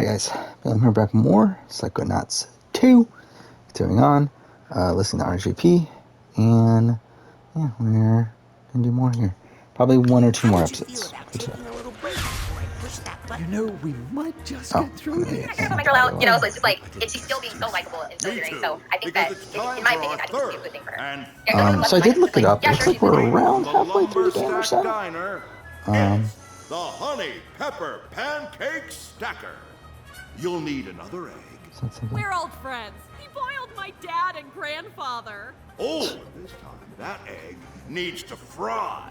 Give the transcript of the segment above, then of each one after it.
Alright guys, I'm here back with more Psychonauts 2, continuing on, listening to RGP, and yeah, we're gonna do more here. Probably one or two more episodes. You know, we might just get through this. Out, you know, so it's just like, she's still being so likable and so endearing, so I think that, in my opinion, I think it's a good thing for her. So I did look it up. It looks like we're around halfway through the game or so. The Honey Pepper Pancake Stacker. You'll need another egg. We're old friends. He boiled my dad and grandfather. Oh, this time that egg needs to fry.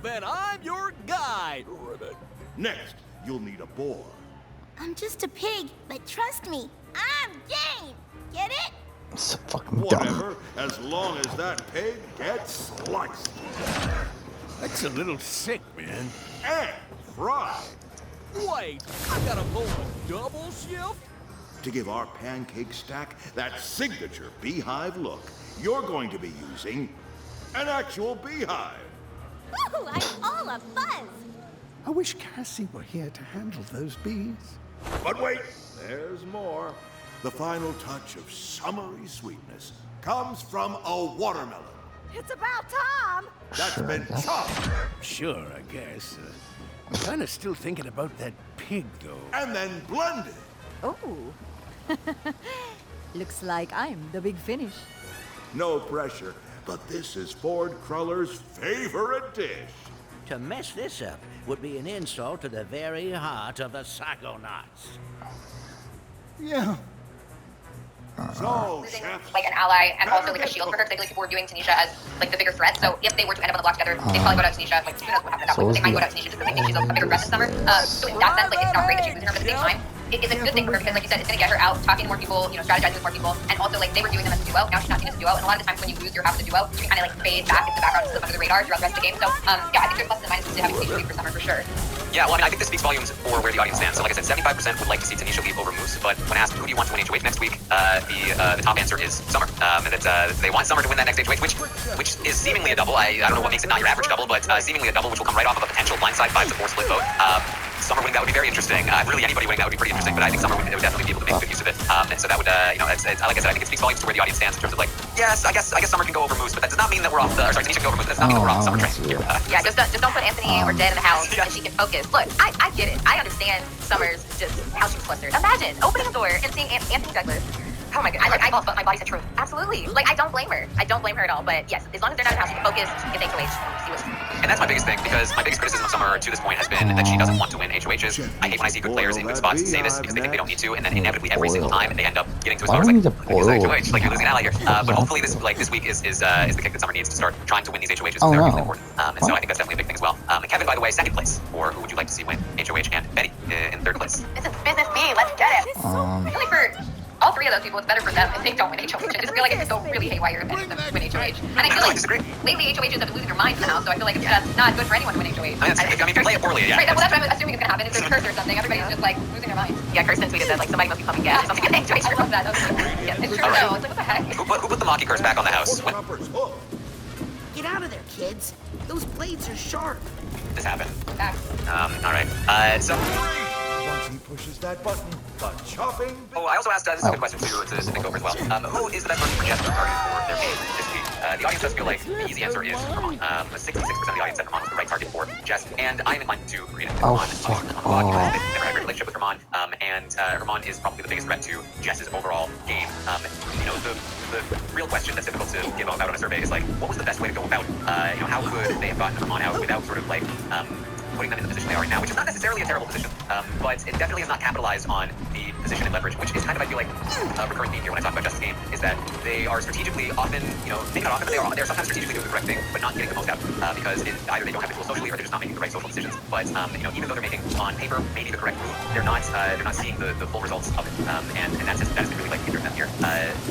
Then I'm your guide, Ribbit. Next, you'll need a boar. I'm just a pig, but trust me, I'm game. Get it? So fucking dumb. Whatever, as long as that pig gets sliced. That's a little sick, man. And fried. Wait, I gotta pull a double shift? To give our pancake stack that signature beehive look, you're going to be using an actual beehive. Woo, I'm all a buzz. I wish Cassie were here to handle those bees. But wait, there's more. The final touch of summery sweetness comes from a watermelon. It's about time. That's been chopped. Sure, I guess. I'm kinda still thinking about that pig, though. And then blended. Oh. Looks like I'm the big finish. No pressure, but this is Ford Cruller's favorite dish. To mess this up would be an insult to the very heart of the Psychonauts. Yeah. So, Losing, Chef, like an ally and also like a shield for her, because I feel like people were viewing Tanisha as like the bigger threat. So if they were to end up on the block together, they'd probably go down to Tanisha. Like, who knows what happened at that point? They might go down to Tanisha just because they think she's a bigger threat this summer. So in that sense, like, it's not great that she's losing her, but at the same time, it's a good thing for her because, like you said, it's going to get her out, talking to more people, you know, strategizing with more people, and also, like, they were doing them as a duo. Now she's not seen as a duo, and a lot of the times when you lose your half of the duo, you can kind of, like, fade back into the background, slip under the radar throughout the rest of the game. So, yeah, I think there's pluses and minuses to having Tanisha leave for summer for sure. Yeah, well, I mean, I think this speaks volumes for where the audience stands. So, like I said, 75% would like to see Tanisha leave over Moose, but when asked who do you want to win HOH next week, the top answer is Summer. And that they want Summer to win that next HOH, which is seemingly a double. I don't know what makes it not your average double, but seemingly a double, which will come right off of a potential blindside 5-4 split vote. Summer winning that would be very interesting. Really, anybody winning that would be pretty interesting, but I think Summer would definitely be able to make good use of it. And so that would, you know, like I said, I think it speaks volumes to where the audience stands in terms of like, yes, I guess Summer can go over Moose, but that does not mean that we're off the, or sorry, Tanisha can go over Moose, but that does not mean that we're off the Summer train. Yeah, just don't put Anthony or Dead in the house, and she can focus. Look, I get it. I understand Summer's just how she's flustered. Imagine opening a door and seeing Anthony Douglas. Oh my god, I my body said truth. Absolutely. Like, I don't blame her. I don't blame her at all. But yes, as long as they're not in the house, she can focus, she can get HOH, see what's. And that's my biggest thing, because my biggest criticism of Summer to this point has been that she doesn't want to win HOHs. I hate when I see good players in good spots say this because they think they don't need to, and then inevitably every single time they end up getting to a spot where it's like, HOH, like you're losing an ally here. But hopefully this week is the kick that Summer needs to start trying to win these HOHs. They're really important. And so I think that's definitely a big thing as well. And Kevin, by the way, second place. Or who would you like to see win HOH? And Betty in third place. This is business me. Let's get it. I feel like for all three of those people, it's better for them if they don't win HOH. I just feel like it's so really haywire if any of them win HOH. And I feel like lately HOHs have been losing their minds in the house, so I feel like that's not good for anyone to win HOH. I mean, if you play it poorly, yeah. Right, well, that's what I'm assuming is going to happen. It's a curse or something. Everybody's just like losing their minds. Yeah, Kirsten tweeted that like somebody must be pumping gas or something. I sure love that. That was really, yeah, it's true though. It's like, what the heck? Who put the Maki curse back on the house? Get out of there, kids. Those blades are sharp. This happened. Back. Alright. So... Once he pushes that button, the chopping... Oh, I also asked, this is a good question to think over as well. Who is the best person for Jess to target for their game this week? The audience does feel like the easy answer is Ramon. 66% of the audience said Ramon was the right target for Jess, and I'm inclined to agree with Ramon. I've never had a great relationship with Ramon, and Ramon is probably the biggest threat to Jess's overall game. You know, the real question that's difficult to give out on a survey is like, what was the best way to go about, you know, how could they have gotten Ramon out without sort of like, putting them in the position they are in now, which is not necessarily a terrible position, but it definitely is not capitalized on the position and leverage, which is kind of, I feel like, a recurring theme here when I talk about Justice Game, is that they are strategically often, you know, maybe not often, but they're sometimes strategically doing the correct thing, but not getting the most out, because either they don't have the tools socially or they're just not making the right social decisions. But, you know, even though they're making, on paper, maybe the correct move, they're not seeing the full results of it, and that's really, like, hindering them here.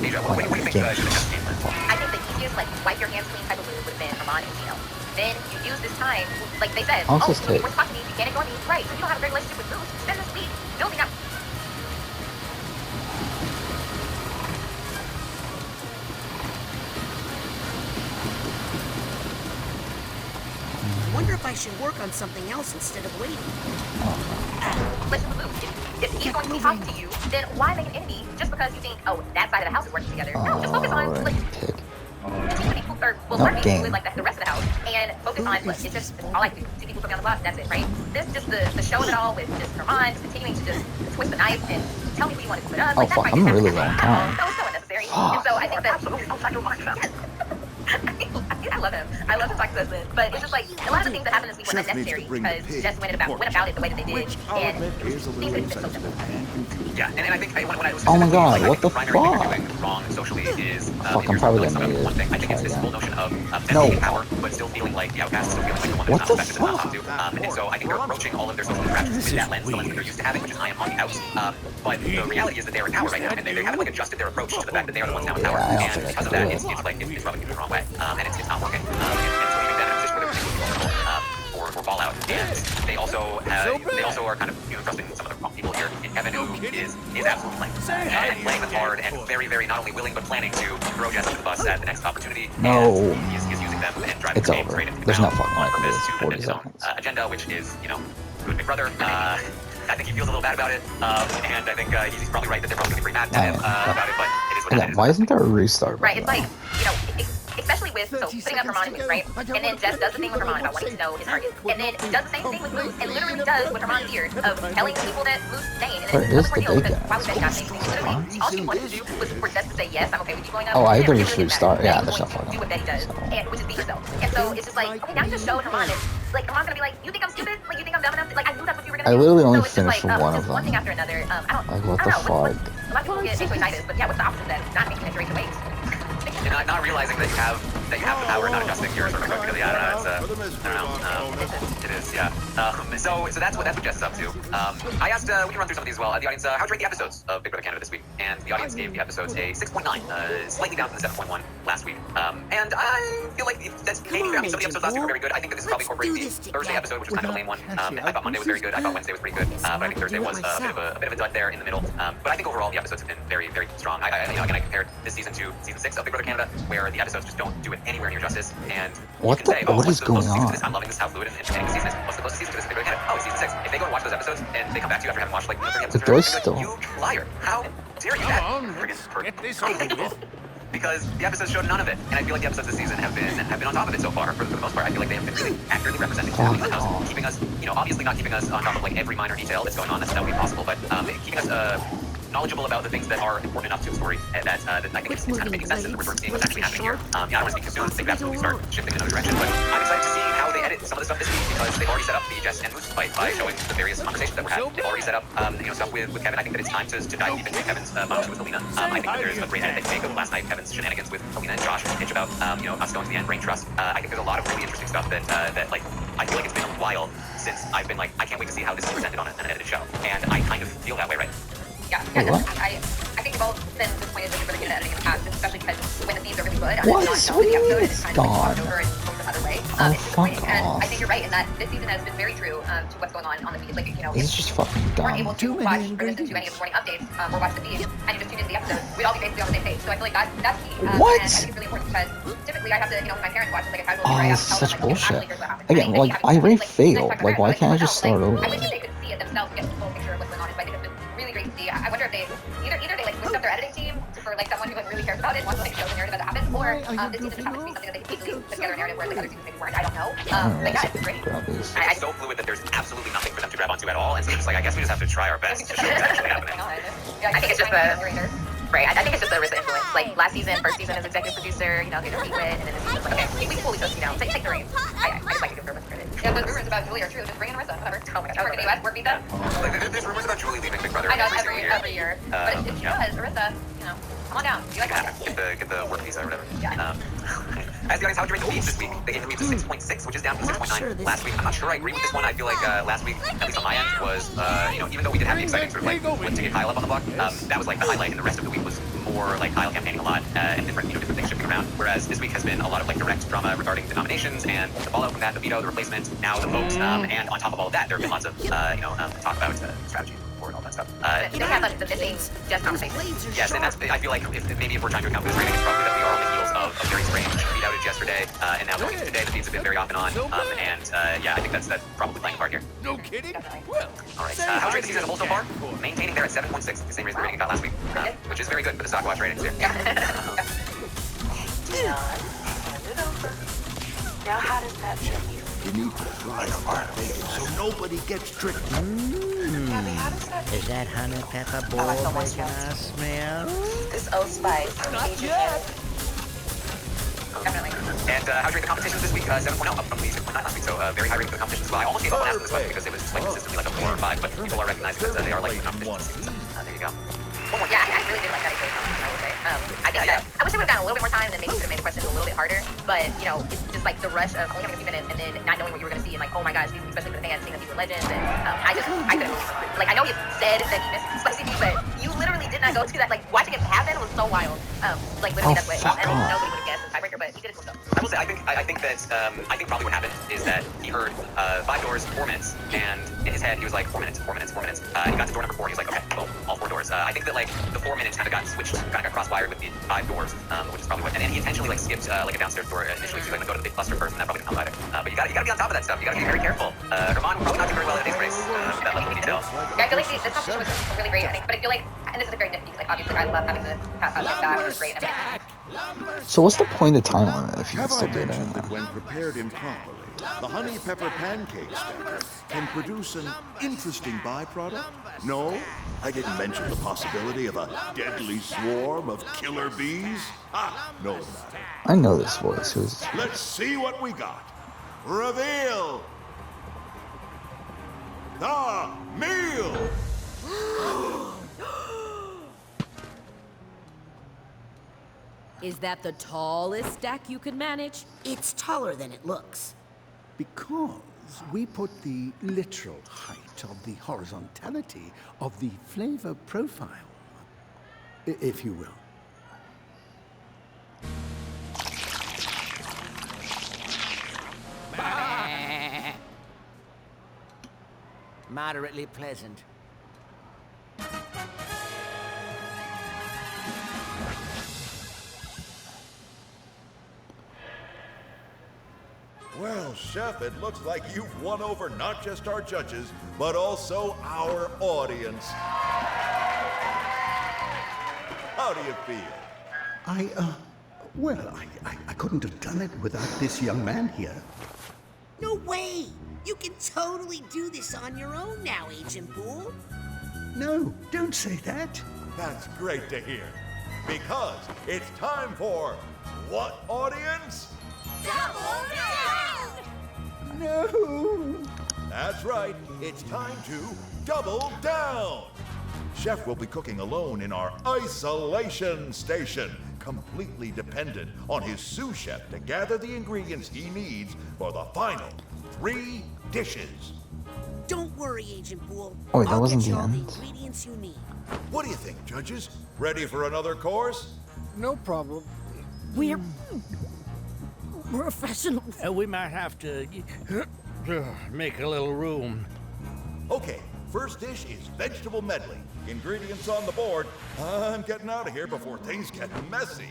Asia, what do you think should the Justice Game learn? I think the easiest, like, wipe your hands clean type of move would have been Ramon and Tino. Then you use this time, like they said, we're talking to me, you can't ignore me. Right, so you don't have a great relationship with Bruce. Spend this week building up. I wonder if I should work on something else instead of waiting. Listen to Luke. It's easy. going to be talking to you, then why make an enemy just because you think, oh, that side of the house is working together? No, just focus on like working with like the rest of the house and focus on like, it's just all I do. See people put me on the block, that's it, right? This just the show of it all with just Herman continuing to just twist the knife and tell me what you want to put up. Like, fuck, I'm really low on time. That was so unnecessary. And so I think that I love him. I love his toxicity, but it's just like a lot of the things that happened this week were unnecessary because Jess went about it the way that they did, and things that have been so simple. Yeah, and I think when I was oh my god, like, what the primary thing fuck? you're doing wrong socially is Fuck, I'm probably gonna need one thing. I think it's this whole notion of taking power, but still feeling like the outcast, still feeling like the one that's not respected and not talked to. And so I think they're approaching all of their social interactions with that lens, the lens that they're used to having, which is I am on the outs. But the reality is that they're in power right now, and they haven't like adjusted their approach to the fact that they are the ones now in power. And because of that, it's rubbing people the wrong way, and it's not working. And so leaving them in a position where they're particularly vulnerable for fallout. And they also are kind of trusting some of the wrong people here. And Kevin, who is absolutely playing and playing them hard and very, very not only willing but planning to throw Jess under the bus at the next opportunity. No. And he's using them and driving the game straight into the There's no ground fucking way on I can do purpose this. to 40 his own seconds. agenda, which is good big brother. I think he feels a little bad about it, and I think he's probably right that they're probably going to be pretty mad at him about it, but it is what it is. Why isn't there a restart? Right, it's like, especially with, putting up Herman and Moose, right? And then Jess does the thing with Herman about wanting to know his target. And then does the same thing with Moose, and literally does what Herman feared of telling the people that Moose is staying. And then it's a public ordeal, because why would Jess not say anything? Literally, all she wanted to do was for Jess to say, yes, I'm okay with you going up. Oh, I agree. agree. Restart. Yeah, there's no fucking. Do what Betty does, and which is be herself. And so it's just like, okay, now you just showed Herman that, like, Herman's gonna be like, you think I'm stupid? Like, you think I'm dumb enough? Like, I knew that's what you were gonna do. I literally only so finished like, one of them. One thing after another. I don't what the know. fuck? A lot of people get iconitis, but yeah, what's the opposite of that? Not making iteration waves. And not realizing that you have the power, not adjusting your sort of approach, because I don't know. It is, yeah. So that's what Jess is up to. I asked, we can run through some of these as well. The audience, how'd you rate the episodes of Big Brother Canada this week? And the audience gave the episodes a 6.9, slightly down from the 7.1 last week. And I feel like that's maybe some of the episodes last week were very good. I think that this is probably incorporating the Thursday episode, which was kind of a lame one. I thought Monday was very good. I thought Wednesday was pretty good. But I think Thursday was a bit of a dud there in the middle. But I think overall the episodes have been very, very strong. Again, I compared this season to season 6 of Big Brother Canada, where the episodes just don't do it anywhere near justice. And what you can say, what is going on? I'm loving this, how fluid and entertaining the season is. What's the closest season to this Big Brother Canada? Oh, it's season 6. If they go and watch those episodes and they come back to you after having watched like 30 episodes, like, you liar! How dare you? That friggin' because the episodes showed none of it, and I feel like the episodes this season have been on top of it so far. For the most part, I feel like they have been really accurately representing what's happening in the house, keeping us, obviously not keeping us on top of like every minor detail that's going on. That would be impossible, but keeping us knowledgeable about the things that are important enough to the story, and that I think it's kind of making sense in the reverse seeing what's actually happening here. I don't want to speak too soon. They could absolutely start shifting in another direction, but I'm excited to see how they edit some of the stuff this week, because they've already set up the Jess and Moose fight by showing the various conversations that were had. They've already set up stuff with Kevin. I think that it's time to dive deep into Kevin's moments with Helena. I think that there's a great edit they make of last night, Kevin's shenanigans with Helena and Josh, and pitch about us going to the end, brain trust. I think there's a lot of really interesting stuff that like I feel like it's been a while since I've been like, I can't wait to see how this is presented on an edited show, and I kind of feel that way right now. Yeah, I think we've all been disappointed with the editing in the past, especially because when the themes are really good, what it's is not the episode, it's kind of God? over and goes another way. Oh, it's fuck off. And I think you're right in that this season has been very true to what's going on the feed. Like, this is just fucking dumb. We're able to watch or listen to any of the morning updates or watch the feed, and you just tune into the episode. We'd all be basically on the same page. So I feel like that's key. What? And I think it's really important because typically I have to, my parents watch this like a casual Oh, viewer. I this have to is tell them, such like, bullshit. here's what happened. Again, like I rate failed. Like, why can't I just start over? I wish that they could see it themselves and get the full picture of what's going on. So I think it's been really great to see. I wonder if they either they like switched up their editing team for like someone who like really cares about it, wants to like show the narrative that happens, or this season just happens to be something that they can easily put together a narrative where like other seasons maybe weren't. I don't know. But yeah, it's great. It's so fluid that there's absolutely nothing for them to grab onto at all, and so it's like I guess we just have to try our best to show what's actually happening. Yeah, I think it's just right. I think it's just the Arissa influence. Like last season, first season as executive producer, they just eat it, and then this season's like, okay, we fully trust you now. Take the reins. I just like to give Arissa credit. Yeah, but rumors about Julie are true. Just bring in Arissa, whatever. Oh my gosh, work in the US, work visa. Like there's rumors about Julie leaving Big Brother. I know every year, but if she does, Arissa, come on down. You like that? Get the work visa or whatever. Yeah. As the audience, how would you rate the feeds this week? They gave the feeds a 6.6, which is down from 6.9 last week. I'm not sure I agree with this one. I feel like last week, at least on my end, was even though we did have the exciting sort of like win to get Kyle up on the block, that was like the highlight, and the rest of the week was more like Kyle campaigning a lot and different things shifting around. Whereas this week has been a lot of like direct drama regarding the nominations and the fallout from that, the veto, the replacement, now the votes, and on top of all of that, there have been lots of talk about strategy and all that stuff. They have the missing just conversation. Yes, and that's I feel like if we're trying to account for this rating, it's probably that we are on the heels of of very strange feed outage yesterday, and now going into today, the feeds have been very off and on. Yeah, I think that's probably playing a part here. No kidding? Definitely. Well, All right, how's your season as a whole so far? Maintaining there at 7.6, the same rating we got last week, which is very good for the stock watch ratings here. Now how does that feel? You need to fry our bacon so nobody gets tricked. Gabby, how does that Is that honey pepper bowl I like the making ones us smell? This Old Spice. not yet. Definitely. And how's your rate the competitions this week? 7.0, up from the 6.9 last week, so very high rating for the competitions as well. I almost gave up on asking this one because it was just like consistently like a 4 or 5, but people are recognizing that they are like the competitions. There you go. One more. Yeah, I really did like that equation, I would say. I think that I wish it would have gotten a little bit more time, and then maybe we could have made the questions a little bit harder. But, you know, it's just like the rush of only having a few minutes and then not knowing what you were going to see, and like, oh my gosh, especially for the fans, seeing that these were legends. And I couldn't believe it. Like, I know you said that you missed Spicy Meat, but you literally did not go to that. Like, watching it happen was so wild. Like, literally, that's what I mean, nobody would have guessed the tiebreaker, but he did it himself. I will say, I think probably what happened is that he heard 5 doors, 4 minutes, and in his head he was like 4 minutes, 4 minutes, 4 minutes. He got to door number 4, and he was like, okay, well, all 4 doors. I think that like the 4 minutes kind of got switched, kind of got cross-wired with the 5 doors, which is probably what. And he intentionally like skipped like a downstairs door initially to like go to the big cluster first, and that probably didn't help either. But you gotta be on top of that stuff. You gotta be very careful. Herman will probably not do very well at his race. That level of detail. Yeah, I feel like the competition was really great, I think, but I feel like, and this is a very nifty, like obviously I love having the pass out like that, it was great and everything. So what's the point of time limit if you can Have I still do it mentioned now? that when prepared improperly, the honey pepper pancake stacker can produce an interesting byproduct? No? I didn't mention the possibility of a deadly swarm of killer bees? Ah, no matter. I know this voice. Who's Let's see what we got. Reveal the meal! Is that the tallest stack you could manage? It's taller than it looks. Because we put the literal height of the horizontality of the flavor profile, if you will. Moderately pleasant. Well, Chef, it looks like you've won over not just our judges, but also our audience. How do you feel? Well, I couldn't have done it without this young man here. No way! You can totally do this on your own now, Agent Poole. No, don't say that. That's great to hear. Because it's time for what audience? Double down! No! That's right. It's time to double down. Chef will be cooking alone in our isolation station, completely dependent on his sous chef to gather the ingredients he needs for the final 3 dishes. Don't worry, Agent Poole. Oh, wait, that I'll wasn't get you the all the end. ingredients you need. What do you think, judges? Ready for another course? No problem. We're professionals. We might have to make a little room. Okay, first dish is vegetable medley. Ingredients on the board. I'm getting out of here before things get messy.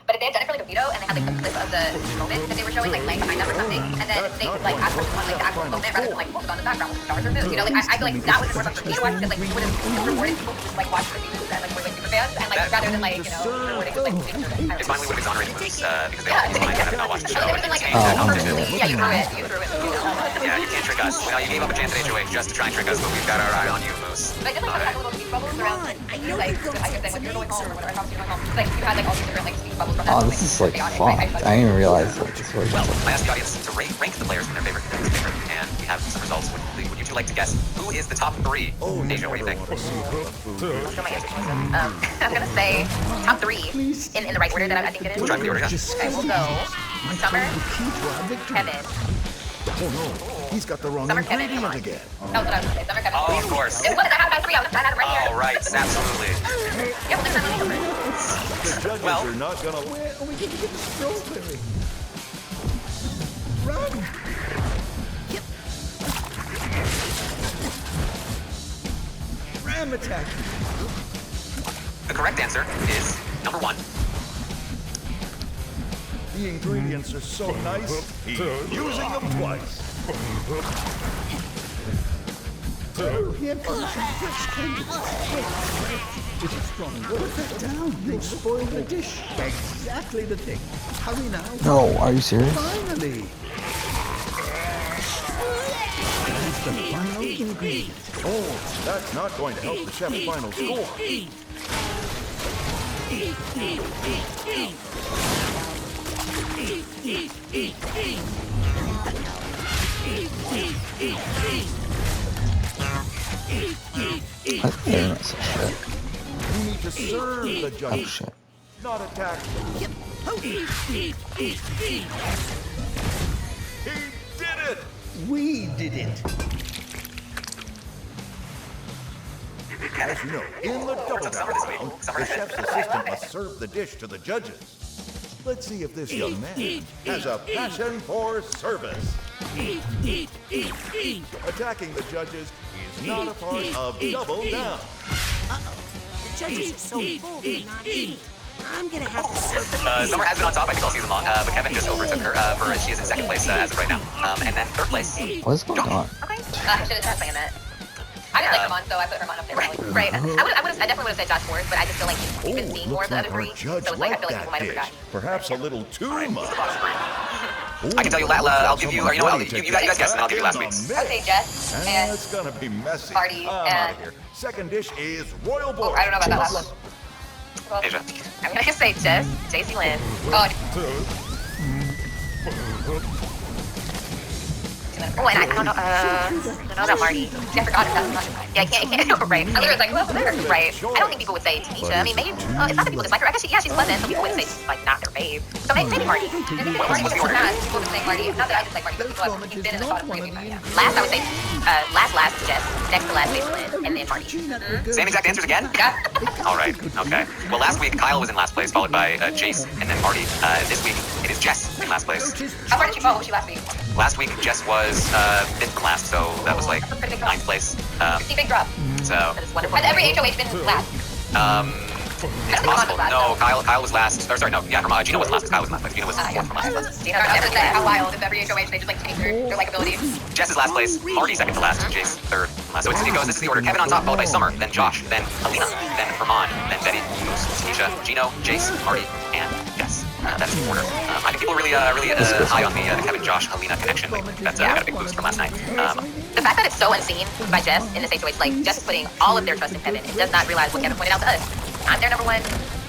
But they had done it for like a veto, and they had like a clip of the moment that they were showing, like laying behind them or something, and then they like asked questions on like the actual moment rather than like what was on the background with the stars or moves. You know, like I feel like that was more fun for me to watch because like it would have rewarded people who just like watch the videos that like were like super fans, and like rather than like rewarding just like making sure that It finally would have exonerated Moose because they all have not watched the show. it would have been like yeah, you threw it, you know. Yeah, you can't trick us. You know, you gave up a chance at HOH just to try and trick us, but we've got our eye on you, Moose. But I did like have little speed bubbles around like you like I could say like you're going home or whatever, I was going home. Like you had like all these different like speed bubbles from that. Oh, this is like fun. I didn't even realize that this was. Well, I asked the audience to rank the players in their favorite, and we have some results. Would you two like to guess who is the top 3? Deja, what do you think? I'll show my answer to this. I'm gonna say top 3 in the right order that I think it is. We'll try for the order, yeah. Okay, we'll go Summer, Kevin. Oh no, he's got the wrong Summer, Kevin, ingredient come on. again. That was what I was gonna say. Summer, Kevin. Oh, of course. It was, I had my 3. I had it right here. Oh, right, absolutely. Yeah, well, there's not really over. The judges Well- are not gonna. Where are we going to get the strawberry? Run! attack you. The correct answer is number 1. The ingredients are so nice, he's using them twice. Here comes some fresh candidates. It is strong. Put that down. You'll spoil the dish. Exactly the thing. Hurry now. No, are you serious? Finally. That's the final ingredient. Oh, that's not going to help the chef's final score. That's very nice shit. You need to serve the Oh judges, shit. not attack them. He did it! We did it. As you know, in the double down round, the chef's assistant must serve the dish to the judges. Let's see if this young man has a passion for service. Attacking the judges is not a part of double down. Uh-oh. The judges are so full they're not eating. I'm gonna have to serve them. Summer has been on top, I think, all season long, but Kevin just overtook her. She is in second place as of right now. And then third place. What's going on? Okay. I should have tried playing that. I didn't like Herman, so I put Herman up there. Right. I definitely would have said Josh Ford, but I just feel like he's been seeing more of the other three. So it's like I feel like people might have forgotten. Perhaps a little too much. I can tell you, I'll give you, or you know what, you guys guess, and I'll give you last week's. I would say Jess and That's gonna be messy. Marty I'm and- out of here. Second dish is royal boar. I don't know about that last one. Well, Asia. I'm gonna say Jess, JC Lynn. Oh, and I don't know. I don't know about Marty. See, I forgot about that. Yeah, I can't. Right. I literally was like, who's there? Right. I don't think people would say Tanisha. I mean, maybe it's not that people dislike her. I guess she's pleasant. Some people wouldn't say she's like not their fave. So maybe Marty. Marty was the past. People would say Marty. Not that I dislike Marty, but people have been in the spot of Marty. Last, I would say last Jess. Next to last, Jason Lynn, and then Marty. Same exact answers again? Yeah. All right. Okay. Well, last week Kyle was in last place, followed by Jace, and then Marty. This week it is Jess in last place. How far did she fall? What was she last week? Last week Jess was 5th from last, so that was like 9th place. Pretty big drop. So That is wonderful. Has every HOH been last? it's possible. No, Kyle was last. Or sorry, no, yeah, Gino was last. Kyle was last place. Gino was 4th from last. You know, I was gonna say how wild if every HOH they just like change their likability. Jess is last place. Marty second to last. Jace third from last. So it goes. This is the order: Kevin on top, followed by Summer, then Josh, then Alina, then Herman, then Betty, Moose, Tanisha, Gino, Jace, Marty, and Jess. That's the order. I think people are really high on the Kevin, Josh, Alina connection. That's got a big boost from last night. The fact that it's so unseen by Jess in this HOH, like Jess is putting all of their trust in Kevin and does not realize what Kevin pointed out to us. I'm their number one.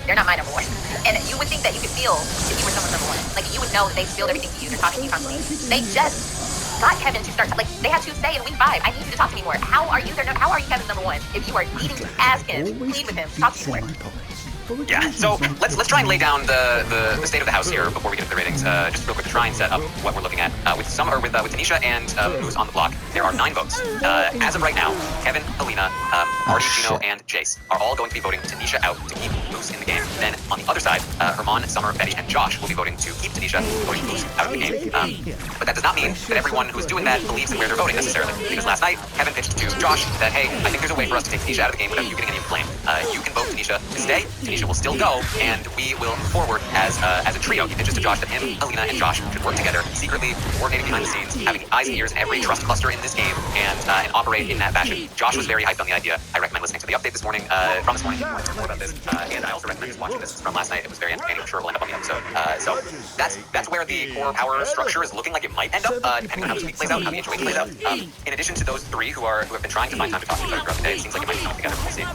They're not my number one. And you would think that you could feel if you were someone's number one. Like you would know that they spilled everything to you. They're talking to you constantly. They just got Kevin to start. Like they had to say in week 5, I need you to talk to me more. How are you Kevin's number one if you are needing to ask him, plead with him, talk to me more? Yeah, so let's try and lay down the state of the house here before we get into the ratings. Just real quick to try and set up what we're looking at. With Tanisha and Moose on the block, there are 9 votes. As of right now, Kevin, Alina, Marty, Gino, and Jace are all going to be voting Tanisha out to keep Moose in the game. Then on the other side, Herman, Summer, Betty, and Josh will be voting to keep Tanisha, voting Moose out of the game. But that does not mean that everyone who is doing that believes in where they're voting necessarily. Because last night, Kevin pitched to Josh that, hey, I think there's a way for us to take Tanisha out of the game without you getting any blame. You can vote Tanisha to stay. Tanisha will still go, and we will move forward as a trio. He pitches to Josh that him, Alina, and Josh should work together, secretly coordinating behind the scenes, having eyes and ears in every trust cluster in this game, and operate in that fashion. Josh was very hyped on the idea. I recommend listening to the update this morning, from this morning, if you want to learn more about this. And I also recommend just watching this from last night. It was very entertaining. I'm sure it will end up on the episode. So that's where the core power structure is looking like it might end up, depending on how this week plays out, how the HOH plays out. In addition to those 3 who have been trying to find time to talk to each other throughout the day, it seems like it might be coming together. We'll see.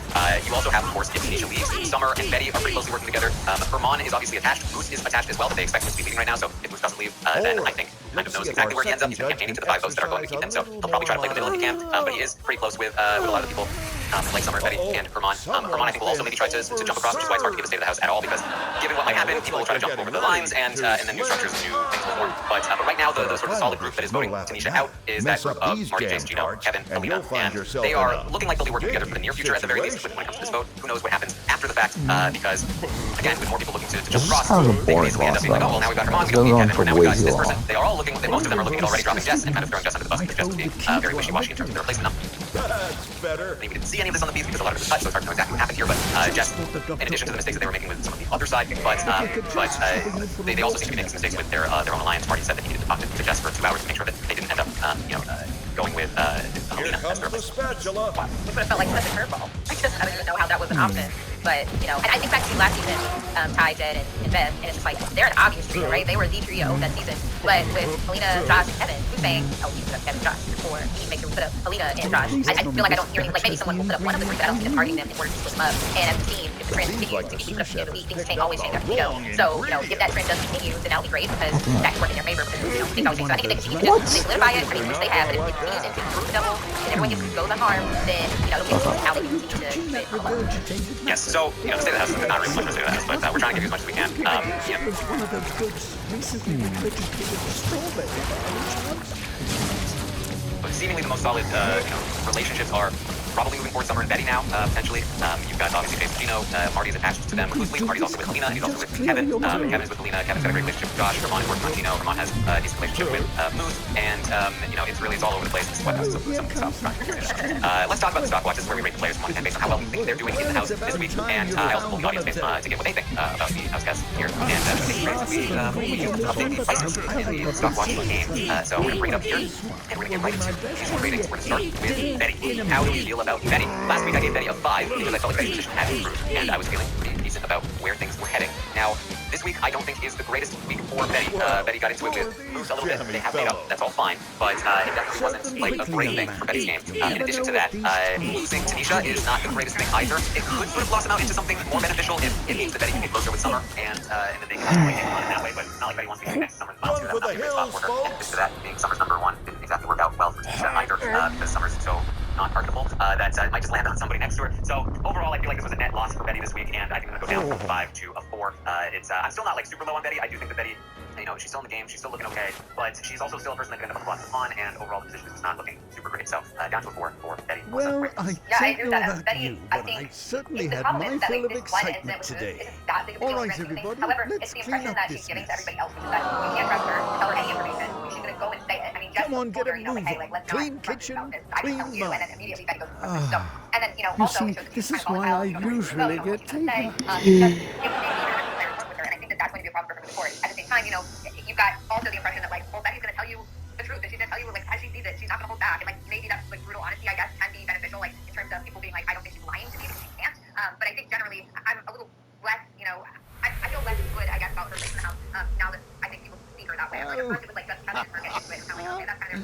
You also have, of course, if Tanisha leaves, Summer and Betty are pretty closely working together. Herman is obviously attached. Moose is attached as well, but they expect him to be leaving right now. So if Moose doesn't leave, then I think kind of knows exactly where he ends up. He's been campaigning to the 5 votes that are going to keep him. So he'll probably try to play the middle if he can. But he is pretty close with a lot of the people, like Summer, Betty, and Herman. Herman, I think, will also maybe try to jump across, which is why it's hard to give a state of the house at all, because given what might happen, people will try to jump over the lines, and then new structures, new things will form. But right now, the sort of solid group that is voting Tanisha out is that group of Marty, Jace, Gino, Kevin, Alina, and they are looking like they'll be working together for the near future at the very least. When it comes to this vote, who knows what happens after the fact? Because again, with more people looking to jump across, they basically end up being like, oh well, now we've got Herman, we don't need Kevin, now we've got this person. They are all looking. Most of them are looking at already dropping Jess and kind of throwing Jess under the bus because Jess would be very wishy-washy in terms of their placement. That's better. We didn't see any of this on the feed because a lot of it was cut, so it's hard to know exactly what happened here. But just in addition to the mistakes that they were making with some of the other side, they also seem to be making some mistakes with their own alliance. Marty said that he needed to talk to Jess for 2 hours to make sure that they didn't end up, going with Here comes the spatula. Which would have felt like such a curveball. I don't even know how that was an option. But, and I think back to last season, Ty, Jed, and Bev, and it's just like, they're an obvious trio, right? They were the trio that season. But with Alina, Josh, and Kevin, who's saying, oh, you put up Kevin, Josh, or you make sure we put up Alina and Josh. I feel like I don't hear any, like maybe someone will put up one of the three, but I don't see them targeting them in order to split them up. And as a team, if the trend continues to keep up the elite, things always change after we go. So, if that trend does continue, then that'll be great because that can work in their favor because, things always change. So I think if they continue to just solidify it, which they have, but if it continues into group double and everyone goes unharmed, then, it'll be how they continue to Yes, so, to say that has not really much to say that, but we're trying to give you as much as we can. One of those goods recently registered as a strawberry by any chance? But seemingly the most solid, relationships are probably moving forward Summer and Betty now, potentially. You've got obviously Jason Gino, Marty's attached to them loosely. Marty's also with Alina, and he's also with Kevin. Kevin's with Alina, Kevin's got a great relationship with Josh. Ramon is working on Gino, Ramon has a decent relationship with Moose, and, it's all over the place. It's what some stuff. Let's talk about the stock watch. This is where we rate the players and based on how well we think they're doing in the house this week, and I also pulled the audience to get what they think about the house guests here. And we update the prices in the stock watch game. So we're going to bring it up here, and we're going to get right into these ratings. We're going to start with Betty. How do we feel about Betty? Last week I gave Betty a 5 because I felt like Betty's position had improved, and I was feeling pretty decent about where things were heading. Now, this week I don't think is the greatest week for Betty. Betty got into it with Moose a little bit. They have made up. That's all fine, but it definitely wasn't like a great thing for Betty's game. In addition to that, losing Tanisha is not the greatest thing either. It could sort of blossom out into something more beneficial if it means that Betty can get closer with Summer, and that they can play game on it that way. But it's not like Betty wants to be next to Summer's mom too. That's not a great spot for her. In addition to that, being Summer's number 1 didn't exactly work out well for Tanisha either, because Summer's so not targetable. That might just land on somebody next to her. So overall, I feel like this was a net loss for Betty this week, and I think I'm gonna go down from 5 to a 4. I'm still not like super low on Betty. I do think that Betty, she's still in the game, she's still looking okay, but she's also still a person that could end up on the pawn, and overall the position is not looking super great. So down to a 4 for Betty. Well, I don't know about you, but I certainly had my fill of excitement today. All right, everybody, let's clean up this mess. Come on, get it moving. Clean kitchen, clean mind. You see, this is why I usually get taken. And I think that's going to be a problem for her moving forward. At the same time, you've got also the impression that, Betty's going to tell you the truth, and she's going to tell you, as she sees it, she's not going to hold back. And, maybe that's, brutal honesty, I guess, can be beneficial, in terms of people being I don't think she's lying to me because she can't. But I think generally, I'm a little less, I feel less good, I guess, about her place in the house, now that I think people see her that way. At first it was, just testing her getting into it, and okay, that's kind of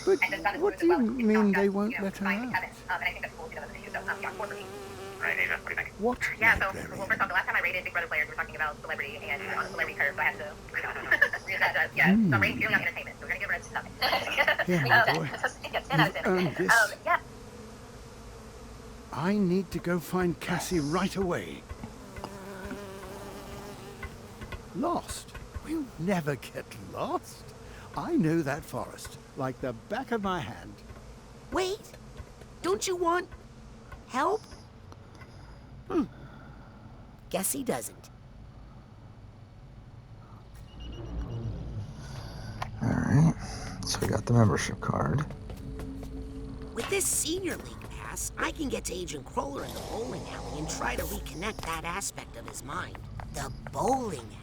but what do you mean they won't let her out? And I think that's cool, that's an issue, so, yeah, 4 for me. Right, Asia, what do you think? What? Yeah, so, first off, the last time I rated Big Brother players, we were talking about celebrity, and on a celebrity curve, so I had to read that. So I'm rating purely on entertainment, so we're going to give her a 7. Yeah, boy. 10 out of 10. Yeah. I need to go find Cassie right away. Lost? We'll never get lost. I know that forest like the back of my hand. Wait, don't you want help? Guess he doesn't. Alright, so we got the membership card. With this senior league pass, I can get to Agent Crawler in the bowling alley and try to reconnect that aspect of his mind. The bowling aspect.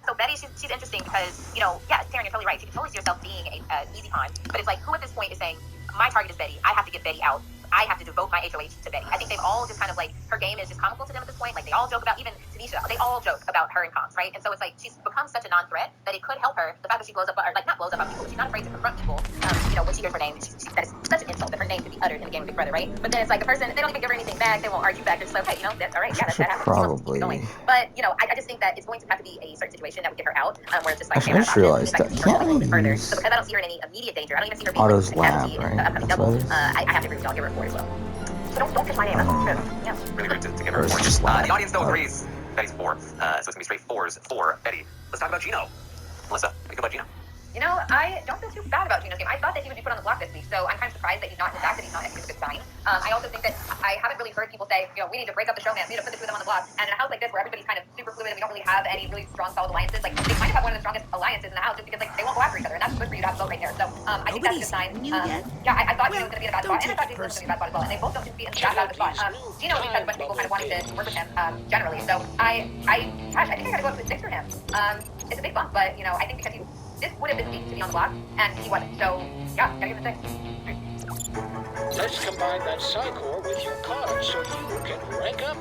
So Betty, she's interesting because, Taryn, you're totally right. You can totally see yourself being an easy pawn. But it's who at this point is saying, my target is Betty. I have to get Betty out. I have to devote my HOH to Betty. I think they've all just kind of her game is just comical to them at this point. They all joke about, even Tanisha, they all joke about her and comps, right? And so it's she's become such a non-threat that it could help her. The fact that she blows up, or not blows up on people, but she's not afraid to confront people. When she hears her name, that is such an insult that her name could be uttered in the game of Big Brother, right? But then it's a person, they don't even give her anything back. They won't argue back. They're just okay, that's all right. Yeah, that happens. Probably. But, I just think that it's going to have to be a certain situation that would get her out, where it's just I just realized that further. So because I don't see her in any immediate danger, I don't even see her being Otto's lab, right? Upcoming double. I have to agree with y'all. Give her a 4 as well. So don't pitch my name. Yeah. Really rude to give her a 4. The audience though agrees. Betty's 4. So it's gonna be straight 4s for Betty. Let's talk about Gino. Melissa, what do you think about Gino? You know, I don't feel too bad about Gino's game. I thought that he would be put on the block this week, so I'm kind of surprised that he's not. In the fact that he's not, I think is a good sign. I also think that I haven't really heard people say, you know, we need to break up the showman, we need to put the two of them on the block. And in a house like this, where everybody's kind of super fluid and we don't really have any really strong, solid alliances, like they kind of have one of the strongest alliances in the house, just because like they won't go after each other, and that's good for you to have a vote right there. So I think that's a good sign. Yeah, I thought Gino was going to be in a bad spot, and I thought Jason was going to be in a bad spot as well, and they both don't seem to be in that bad of a spot. Gino at least has a bunch of people kind of wanting to work with him generally. So I think I gotta go up with 6 for him. It's a big bump, but you know, I think because this would have been the week to be on the block, and he wasn't. So, yeah, gotta give him a 6. Let's combine that Psychor with your card so you can rank up.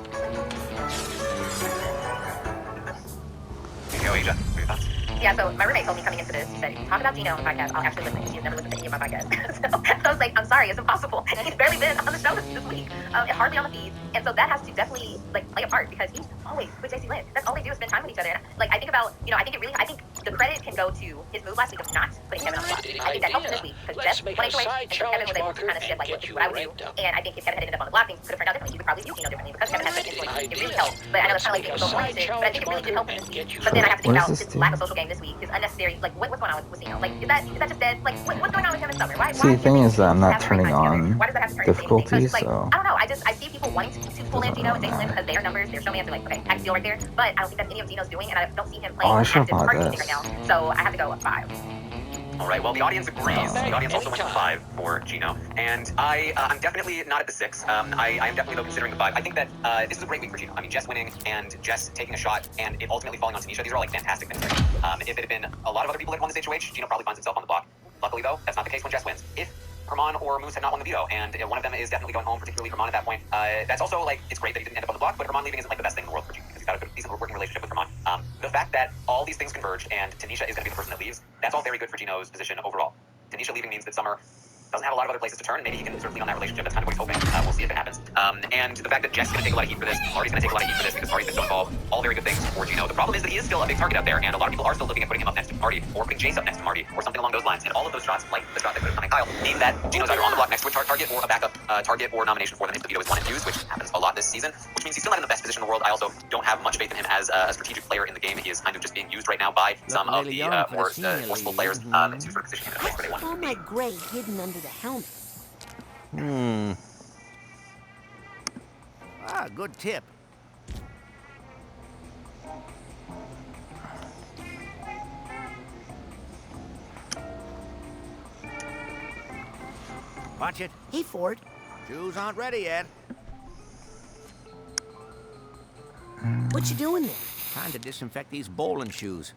Here you go, Asia. What are your thoughts? Yeah, so my roommate told me coming into this, she said, talk about Gino on the podcast. I'll actually listen, because he's never listened to any of my podcasts. so I was like, I'm sorry, it's impossible. He's barely been on the show this week, and hardly on the feed. And so that has to definitely, like, play a part, because he's always with JC Lynn. That's all they do is spend time with each other. And, like, I think about, you know, I think the credit can go to his move last week of not putting Kevin on the block. I think that helped him this week, because Jess won HOH, and so Kevin was able to kind of shift, like, this is what I would do. And I think if Kevin had ended up on the block, things could have turned out differently. He would probably view Gino differently, because Kevin has such influence. It really helped. But I know that's kind of like being so-oriented, but I think it really did help him this week. But then I have to think about his lack of social game this week, his unnecessary, like, what's going on with Gino? Like, is that just dead? Like, what's going on with him in summer? Why See, the thing is that I'm not turning on why does that have to turn difficulty, like, so... I don't know, I see people wanting to pull in Gino and Jason because their numbers, their showmans are like, okay, tag deal right there, but I don't think that's any of Gino's doing, and I don't see him playing active target anything right now, so I have to go with 5. Alright, well, the audience agrees. The audience also went to 5 for Gino. And I'm definitely not at the 6. I am definitely, though, considering the 5. I think that this is a great week for Gino. I mean, Jess winning and Jess taking a shot and it ultimately falling on Tanisha, these are all, like, fantastic things. If it had been a lot of other people that won this HOH, Gino probably finds himself on the block. Luckily, though, that's not the case when Jess wins. If Herman or Moose had not won the veto, and one of them is definitely going home, particularly Herman at that point. That's also, like, it's great that he didn't end up on the block, but Herman leaving isn't, like, the best thing in the world for Gino, because he's got a good, decent working relationship with Herman. The fact that all these things converged and Tanisha is going to be the person that leaves, that's all very good for Gino's position overall. Tanisha leaving means that Summer doesn't have a lot of other places to turn, and maybe he can sort of lean on that relationship. That's kind of what he's hoping. We'll see if it happens. And the fact that Jess is going to take a lot of heat for this, Marty's going to take a lot of heat for this because Marty's been so involved, all very good things for Gino. The problem is that he is still a big target out there, and a lot of people are still looking at putting him up next to Marty, or putting Jace up next to Marty, or something along those lines. And all of those shots, like the shot that could have come at Kyle, mean that Gino's either on the block next to a target, or a backup target, or nomination for them if the veto is won and used, which happens a lot this season, which means he's still not in the best position in the world. I also don't have much faith in him as a strategic player in the game. He is kind of just being used right now by some of the more forceful players to sort of position him in a place where they want him to be. All my gray hidden under the helmet. Ah, good tip. Watch it. Hey, Ford. Shoes aren't ready yet. What you doing there? Trying to disinfect these bowling shoes.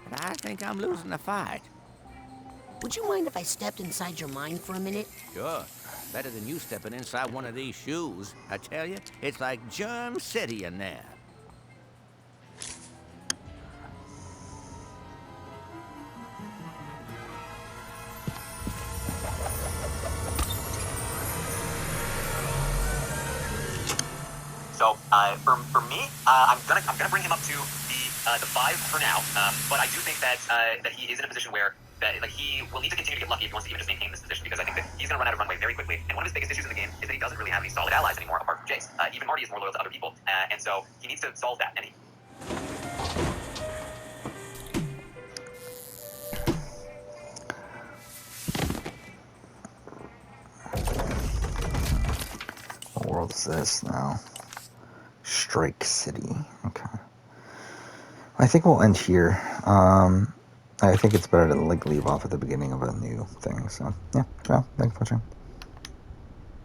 But I think I'm losing the fight. Would you mind if I stepped inside your mind for a minute? Sure. Better than you stepping inside one of these shoes. I tell you, it's like Germ City in there. So for me, I'm gonna bring him up to the 5 for now. But I do think that that he is in a position where like he will need to continue to get lucky if he wants to even just maintain this position, because I think that he's gonna run out of runway very quickly. And one of his biggest issues in the game is that he doesn't really have any solid allies anymore apart from Jace. Even Marty is more loyal to other people, and so he needs to solve that. And he What world is this now? Strike City. Okay. I think we'll end here. I think it's better to like leave off at the beginning of a new thing. So yeah, thanks for watching.